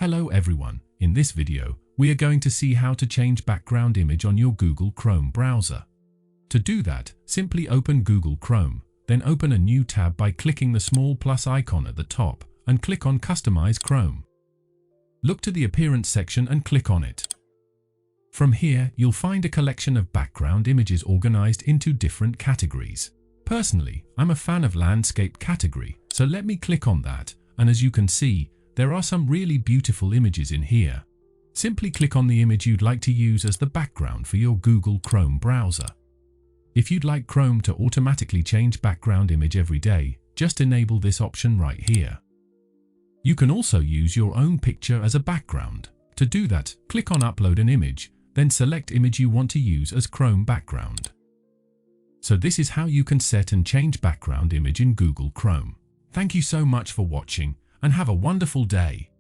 Hello everyone, in this video, we are going to see how to change background image on your Google Chrome browser. To do that, simply open Google Chrome, then open a new tab by clicking the small plus icon at the top and click on Customize Chrome. Look to the Appearance section and click on it. From here, you'll find a collection of background images organized into different categories. Personally, I'm a fan of landscape category, so let me click on that, and as you can see, there are some really beautiful images in here. Simply click on the image you'd like to use as the background for your Google Chrome browser. If you'd like Chrome to automatically change background image every day, just enable this option right here. You can also use your own picture as a background. To do that, click on Upload an image, then select image you want to use as Chrome background. So this is how you can set and change background image in Google Chrome. Thank you so much for watching, and have a wonderful day.